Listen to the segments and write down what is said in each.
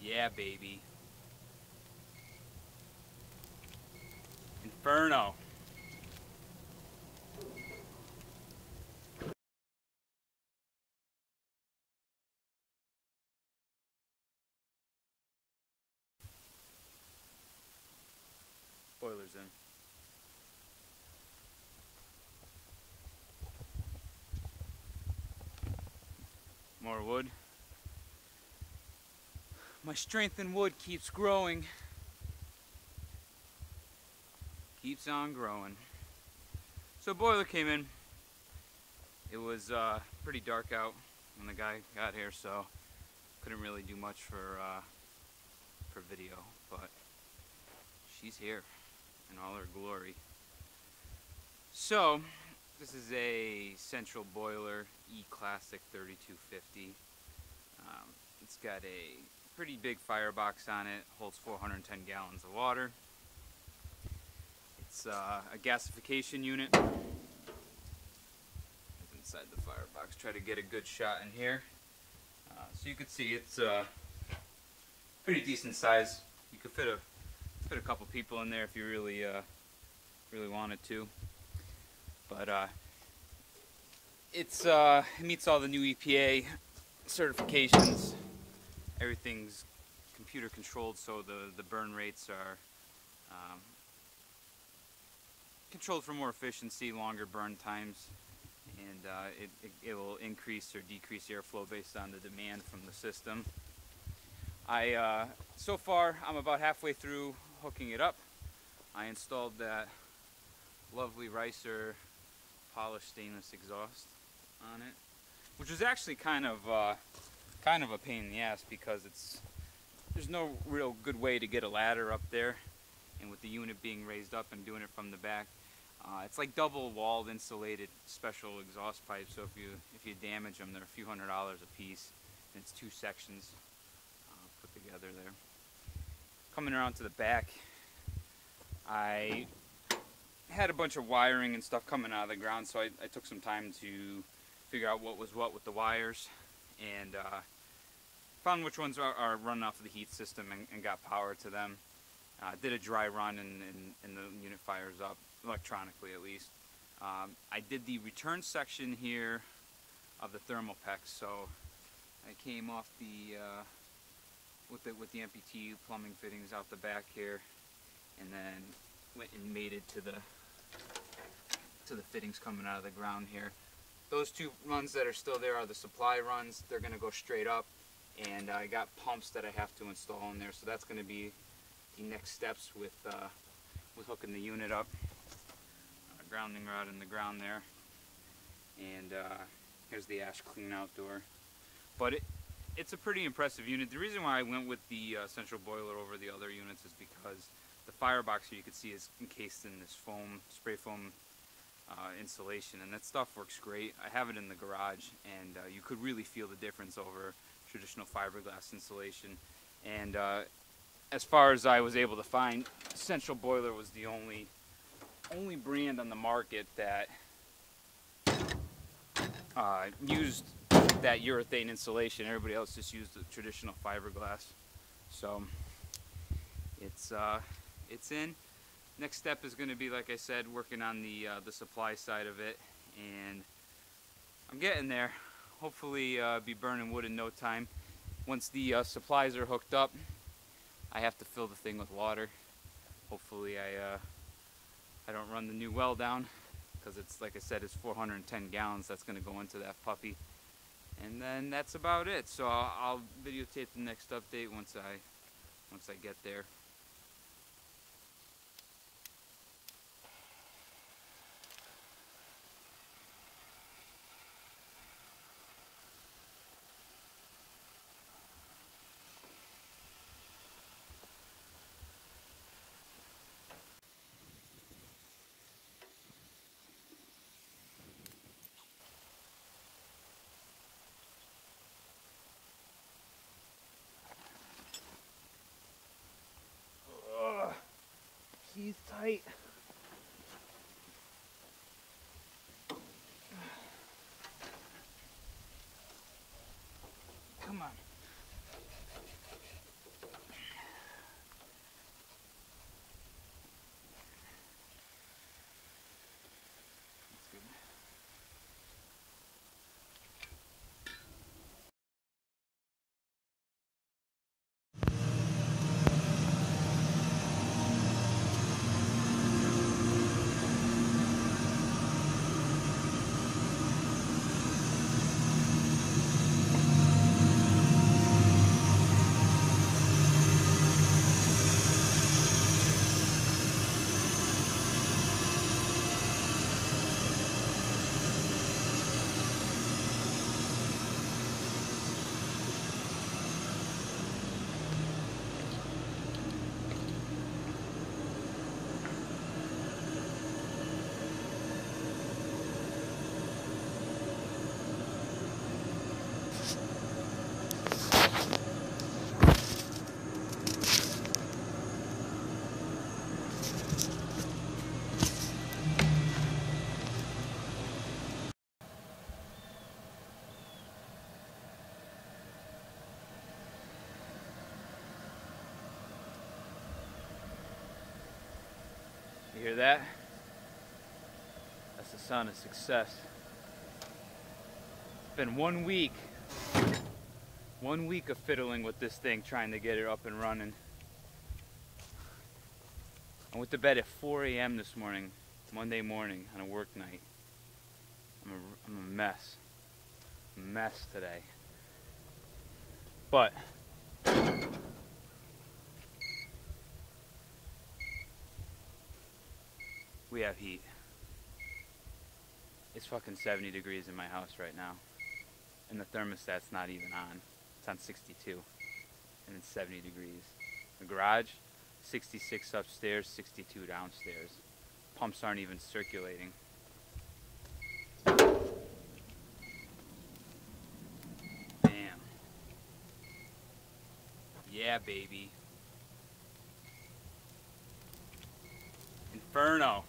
Yeah, baby. Inferno. Boiler's in. More wood. My strength in wood keeps growing. Keeps on growing. So boiler came in. It was pretty dark out when the guy got here, so couldn't really do much for video, but she's here in all her glory. So this is a central boiler E-Classic 3250. It's got a pretty big firebox on it, holds 410 gallons of water. It's a gasification unit. Inside the firebox, try to get a good shot in here. So you can see it's pretty decent size. You could fit a couple people in there if you really wanted to. But it meets all the new EPA certifications. Everything's computer controlled, so the burn rates are controlled for more efficiency, longer burn times, and it will increase or decrease airflow based on the demand from the system. So far I'm about halfway through hooking it up. I installed that lovely Ricer polished stainless exhaust on it, which was actually kind of a pain in the ass because there's no real good way to get a ladder up there, and with the unit being raised up and doing it from the back, it's like double walled insulated special exhaust pipes, so if you damage them, they're a few $100s a piece, and it's two sections put together there. Coming around to the back, I had a bunch of wiring and stuff coming out of the ground, so I took some time to figure out what was what with the wires, and found which ones are running off of the heat system and got power to them. Did a dry run and the unit fires up, electronically at least. I did the return section here of the thermal pex, so I came off the with the MPT plumbing fittings out the back here, and then went and mated to the fittings coming out of the ground here. Those two runs that are still there are the supply runs. They're going to go straight up, and I got pumps that I have to install in there, so that's going to be the next steps with hooking the unit up. Grounding rod in the ground there, and here's the ash clean out door. But it's a pretty impressive unit. The reason why I went with the central boiler over the other units is because the firebox here you can see is encased in this foam, spray foam insulation, and that stuff works great. I have it in the garage, and you could really feel the difference over traditional fiberglass insulation. And as far as I was able to find, central boiler was the only brand on the market that used that urethane insulation. Everybody else just used the traditional fiberglass. So it's in. Next step is going to be, like I said, working on the supply side of it, and I'm getting there. Hopefully be burning wood in no time. Once the supplies are hooked up, I have to fill the thing with water. Hopefully I don't run the new well down, because it's, like I said, it's 410 gallons that's going to go into that puppy. And then that's about it. So I'll videotape the next update once I get there. He's tight. Come on. hear that? That's the sound of success. It's been 1 week. 1 week of fiddling with this thing, trying to get it up and running. I went to bed at 4 a.m. this morning, Monday morning, on a work night. I'm a mess. A mess today. But we have heat. It's fucking 70 degrees in my house right now. And the thermostat's not even on. It's on 62. And it's 70 degrees. The garage, 66 upstairs, 62 downstairs. Pumps aren't even circulating. Damn. Yeah, baby. Inferno.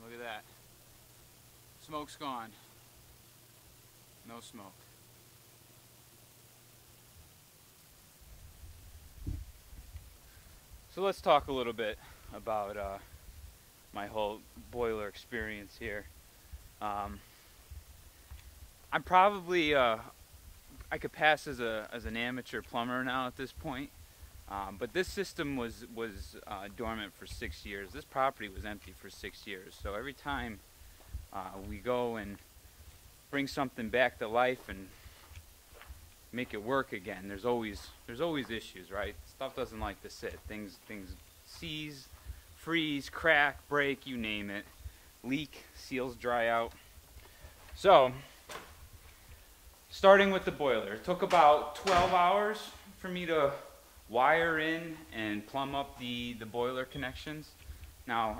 Look at that. Smoke's gone. No smoke. So let's talk a little bit about my whole boiler experience here. I'm probably I could pass as an amateur plumber now at this point. But this system was dormant for 6 years. This property was empty for 6 years. So every time we go and bring something back to life and make it work again, there's always issues, right? Stuff doesn't like to sit. Things seize, freeze, crack, break, you name it. Leak, seals dry out. So starting with the boiler, it took about 12 hours for me to wire in and plumb up the boiler connections. Now,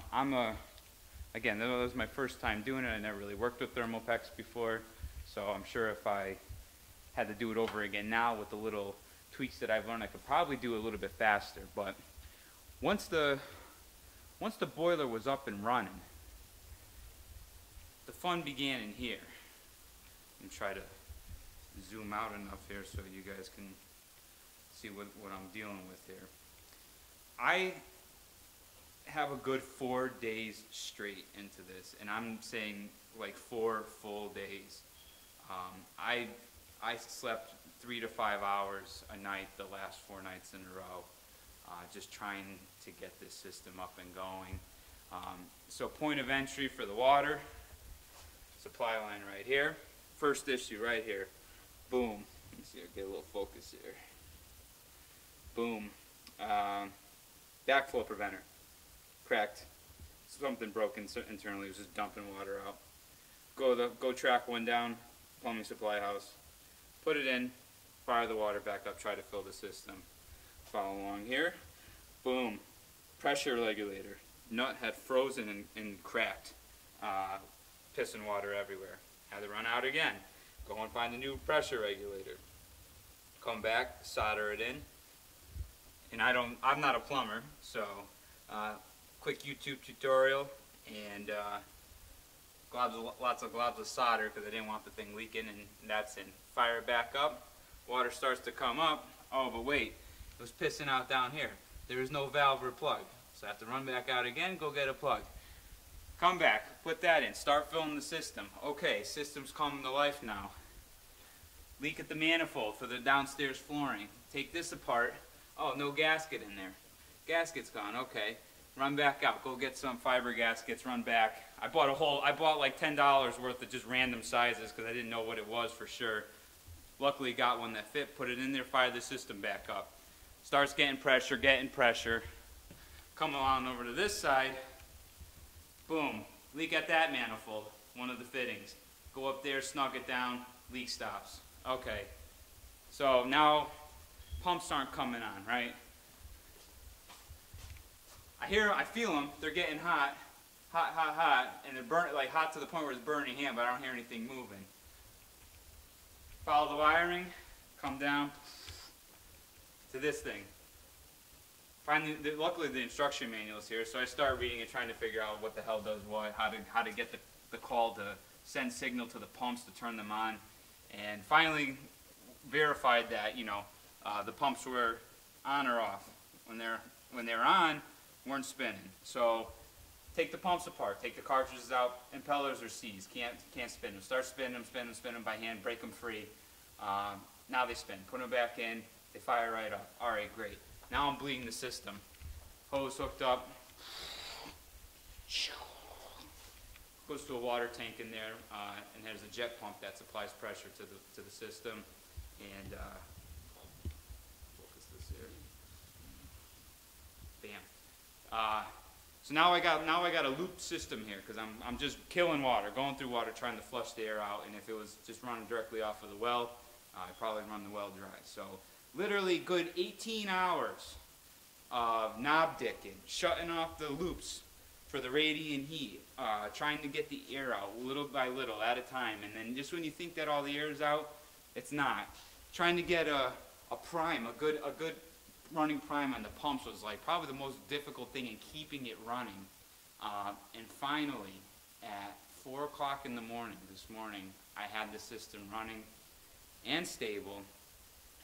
again, that was my first time doing it. I never really worked with Thermopex before, so I'm sure if I had to do it over again now with the little tweaks that I've learned, I could probably do it a little bit faster. But once the boiler was up and running, the fun began in here. I'm try to zoom out enough here so you guys can see what I'm dealing with here. I have a good 4 days straight into this, and I'm saying like 4 full days. I slept 3 to 5 hours a night the last 4 nights in a row, just trying to get this system up and going. So point of entry for the water, supply line right here. First issue right here. Boom. Let me see, I'll get a little focus here. Boom. Backflow preventer. Cracked. Something broke internally. It was just dumping water out. Go track one down, plumbing supply house. Put it in, fire the water back up, try to fill the system. Follow along here. Boom. Pressure regulator. Nut had frozen and cracked. Pissing water everywhere. Had to run out again. Go and find a new pressure regulator. Come back, solder it in. And I'm not a plumber, so quick YouTube tutorial and lots of globs of solder because I didn't want the thing leaking, and that's in. Fire it back up, water starts to come up. Oh, but wait, it was pissing out down here. There is no valve or plug, so I have to run back out again, go get a plug. Come back, put that in, start filling the system. Okay, system's coming to life now. Leak at the manifold for the downstairs flooring. Take this apart. Oh, no gasket in there. Gasket's gone, okay. Run back out, go get some fiber gaskets, run back. I bought like $10 worth of just random sizes because I didn't know what it was for sure. Luckily got one that fit, put it in there, fire the system back up. Starts getting pressure. Come along over to this side. Boom, leak at that manifold, one of the fittings. Go up there, snug it down, leak stops. Okay, so now pumps aren't coming on, right? I feel them, they're getting hot. hot, hot, hot, and it burnt, like hot to the point where it's burning hand, but I don't hear anything moving. Follow the wiring, come down to this thing. Luckily the instruction manual is here, so I start reading and trying to figure out what the hell does what, how to get the call to send signal to the pumps to turn them on, and finally verified that, you know, the pumps were on or off. When they're on, weren't spinning. So take the pumps apart, take the cartridges out, impellers or C's, can't spin them. Start spin them by hand, break them free. Now they spin. Put them back in, they fire right up. All right, great. Now I'm bleeding the system. Hose hooked up. Goes to a water tank in there, and there's a jet pump that supplies pressure to the system. And focus this here. Bam. So now I got a looped system here because I'm just killing water, going through water, trying to flush the air out. And if it was just running directly off of the well, I'd probably run the well dry. So literally good 18 hours of knob dicking, shutting off the loops for the radiant heat, trying to get the air out little by little at a time. And then just when you think that all the air is out, it's not. Trying to get a prime, a good running prime on the pumps was like probably the most difficult thing in keeping it running. And finally, at 4 o'clock in the morning this morning, I had the system running and stable.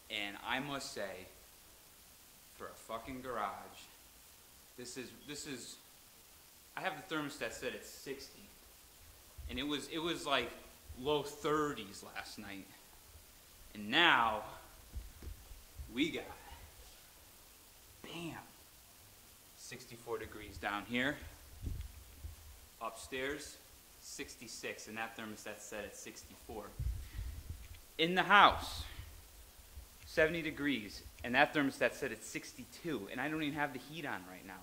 And I must say, for a fucking garage, this is. I have the thermostat set at 60, and it was like low 30s last night, and now we got, bam, 64 degrees down here. Upstairs, 66, and that thermostat's set at 64. In the house, 70 degrees, and that thermostat's set at 62, and I don't even have the heat on right now.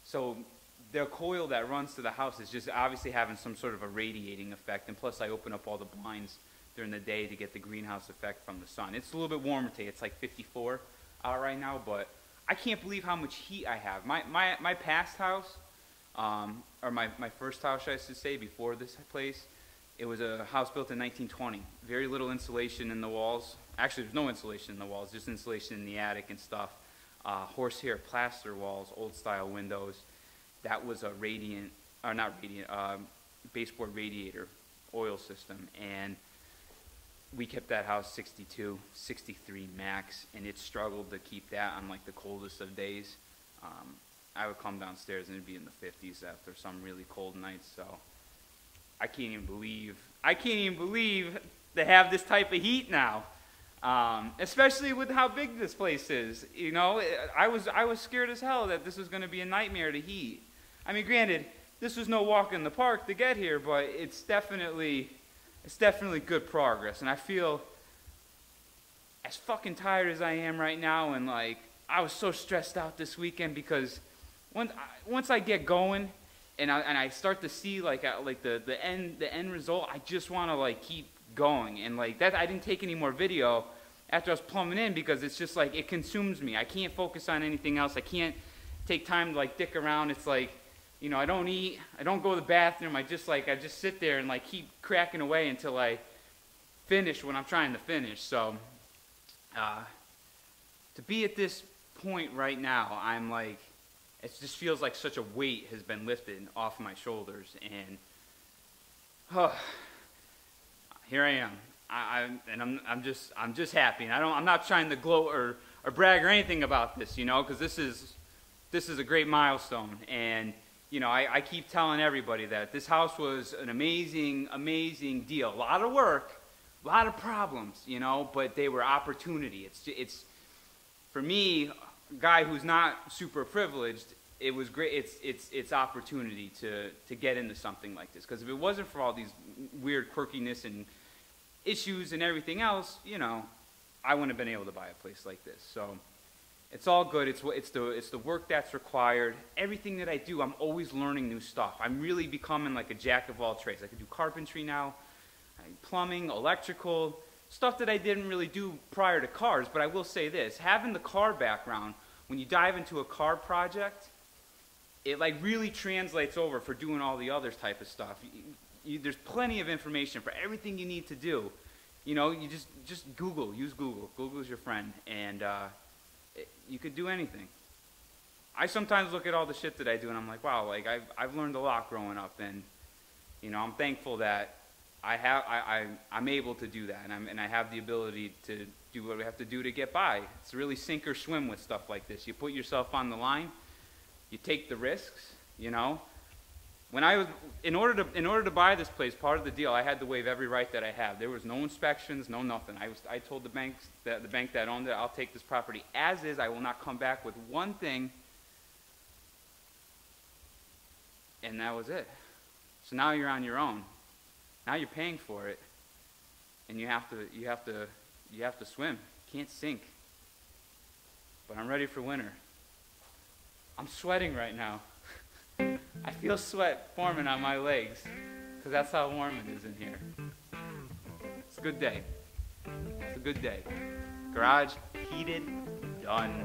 So the coil that runs to the house is just obviously having some sort of a radiating effect, and plus I open up all the blinds during the day to get the greenhouse effect from the sun. It's a little bit warmer today. It's like 54 out right now, but I can't believe how much heat I have. My past house, or my first house, I should say, before this place, it was a house built in 1920. Very little insulation in the walls. Actually, there's no insulation in the walls, just insulation in the attic and stuff. Horsehair plaster walls, old style windows. That was a baseboard radiator oil system, and we kept that house 62, 63 max, and it struggled to keep that on like the coldest of days. I would come downstairs and it'd be in the 50s after some really cold nights. So I can't even believe they have this type of heat now. Especially with how big this place is. You know, I was scared as hell that this was going to be a nightmare to heat. I mean, granted, this was no walk in the park to get here, but it's definitely good progress. And I feel as fucking tired as I am right now, and like I was so stressed out this weekend because once I get going and I start to see like the end result, I just want to like keep going. And like that, I didn't take any more video after I was plumbing in because it's just like it consumes me. I can't focus on anything else. I can't take time to like dick around. It's like, you know, I don't eat, I don't go to the bathroom. I just sit there and like keep cracking away until I finish what I'm trying to finish. So to be at this point right now, I'm like, it just feels like such a weight has been lifted off my shoulders, and here I am. I'm just happy, and I'm not trying to gloat or brag or anything about this, you know, because this is a great milestone. And you know, I keep telling everybody that this house was an amazing deal. A lot of work, a lot of problems, you know, but they were opportunity. It's for me, a guy who's not super privileged, it was great. It's opportunity to get into something like this. Because if it wasn't for all these weird quirkiness and issues and everything else, you know, I wouldn't have been able to buy a place like this. So it's all good. It's the work that's required. Everything that I do, I'm always learning new stuff. I'm really becoming like a jack of all trades. I can do carpentry now, plumbing, electrical, stuff that I didn't really do prior to cars. But I will say this, having the car background, when you dive into a car project, it like really translates over for doing all the other type of stuff. There's plenty of information for everything you need to do. You know, you just Google, use Google. Google's your friend, and you could do anything. I sometimes look at all the shit that I do, and I'm like, wow, like I've learned a lot growing up, and you know, I'm thankful that I'm able to do that, and I have the ability to do what we have to do to get by. It's really sink or swim with stuff like this. You put yourself on the line, you take the risks, you know. When I was, in order to buy this place, part of the deal, I had to waive every right that I have. There was no inspections, no nothing. I told the bank that owned it, I'll take this property as is. I will not come back with one thing. And that was it. So now you're on your own. Now you're paying for it, and you have to swim. You can't sink. But I'm ready for winter. I'm sweating right now. I feel sweat forming on my legs, because that's how warm it is in here. It's a good day. It's a good day. Garage heated, done.